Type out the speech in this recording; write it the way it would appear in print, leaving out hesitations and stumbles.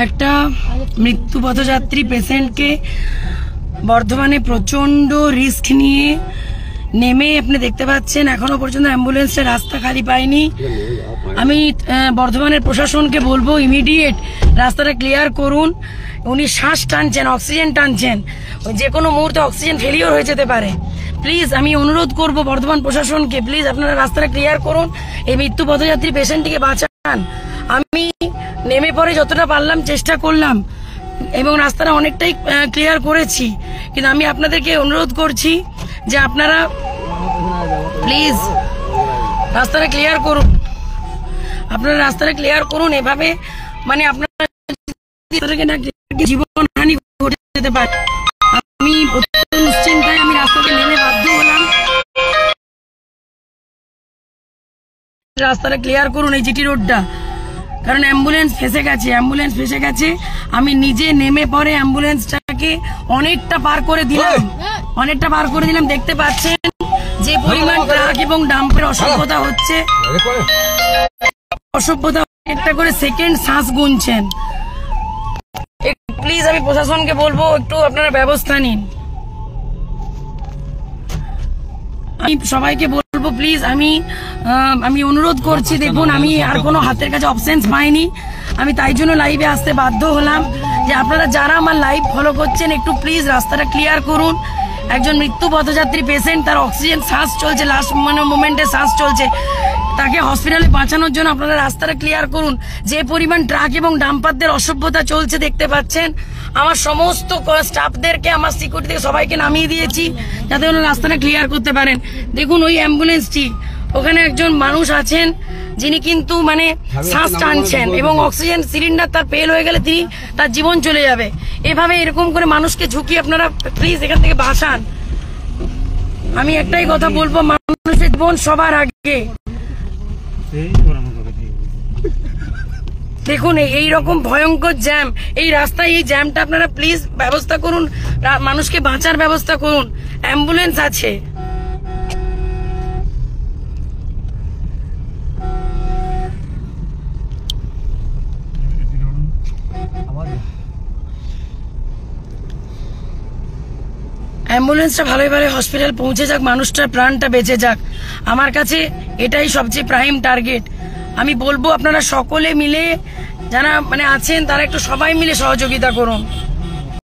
একটা মৃত্যু পথযাত্রী পেশেন্টকে বর্ধমানে প্রচন্ড রিস্ক নিয়ে নেমে আপনি দেখতে পাচ্ছেন এখনো পর্যন্ত অ্যাম্বুলেন্সের রাস্তা খালি পায়নি। আমি বর্ধমানের প্রশাসনকে বলবো ইমিডিয়েট রাস্তাটা ক্লিয়ার করুন। উনি শ্বাস টানছেন, অক্সিজেন টানছেন, যে কোনো মুহূর্তে অক্সিজেন ফেলিওর হয়ে যেতে পারে। প্লিজ আমি অনুরোধ করব বর্ধমান প্রশাসনকে, প্লিজ আপনারা রাস্তাটা ক্লিয়ার করুন, এই মৃত্যু পথযাত্রী পেশেন্টটিকে বাঁচান। আমি নেমে পরে যতটা পারলাম চেষ্টা করলাম এবং রাস্তাটা অনেকটাই ক্লিয়ার করেছি, কিন্তু আমি আপনাদেরকে অনুরোধ করছি যে আপনারা প্লিজ রাস্তাটা ক্লিয়ার করুন, আপনারা রাস্তাটা ক্লিয়ার করুন। এভাবে মানে আপনারা জীবনহানি ঘটে যেতে পারে। আমি অত্যন্ত নিশ্চিন্তায় আমি রাস্তাতে নেমে বাধ্য হলাম। রাস্তাটা ক্লিয়ার করুন এই জিটি রোডটা, কারণ অ্যাম্বুলেন্স ফেসে গেছে। আমি নিজে নেমে পরে অ্যাম্বুলেন্সটাকে অনেকটা পার করে দিলাম। দেখতে পাচ্ছেন যে পরিমাণ ট্রাক এবং ডাম্পের অসভ্যতা হচ্ছে, একটা করে সেকেন্ড শ্বাস গুনছেন। প্লিজ আমি প্রশাসনকে বলবো একটু আপনারা ব্যবস্থা নিন। আমি সবাইকে বলবো প্লিজ, আমি অনুরোধ করছি, দেখুন আমি আর কোনো হাতের কাছে অপশনস পাইনি, আমি তাই জন্য লাইভে আসতে বাধ্য হলাম যে আপনারা যারা আমার লাইভ ফলো করছেন একটু প্লিজ রাস্তাটা ক্লিয়ার করুন। একজন মৃত্যু পথযাত্রী পেশেন্ট, তার অক্সিজেন শ্বাস চলছে, লাস্ট মোমেন্টে শ্বাস চলছে, তাকে হসপিটালে বাঁচানোর জন্য আপনারা রাস্তাটা ক্লিয়ার করুন। যে পরিমাণ ট্রাক এবং ডাম্পারদের অসভ্যতা চলছে দেখতে পাচ্ছেন। আমার সমস্ত স্টাফদেরকে, আমার সিকিউরিটি সবাইকে নামিয়ে দিয়েছি যাতে ওরা রাস্তাটা ক্লিয়ার করতে পারেন। দেখুন ওই অ্যাম্বুলেন্সটি, ওখানে একজন মানুষ আছেন যিনি কিন্তু মানে শ্বাস টানছেন এবং অক্সিজেন সিলিন্ডার তার ফেল হয়ে গেলে তার জীবন চলে যাবে। এভাবে এরকম করে মানুষকে ঝুঁকি আপনারা প্লিজ এখান থেকে বাঁচান। আমি একটাই কথা বলবো, মানুষের জীবন সবার আগে। দেখুন এই রকম ভয়ঙ্কর জ্যাম, এই রাস্তায় এই জ্যামটা আপনারা প্লিজ ব্যবস্থা করুন, মানুষকে বাঁচার ব্যবস্থা করুন। অ্যাম্বুলেন্স আছে, অ্যাম্বুলেন্সটা ভালোভাবে হসপিটাল পৌঁছে যাক, মানুষটার প্রাণটা বেঁচে যাক। আমার কাছে এটাই সবচেয়ে প্রাইম টার্গেট। আমি বলবো আপনারা সকলে মিলে যারা মানে আছেন তারা একটু সবাই মিলে সহযোগিতা করুন।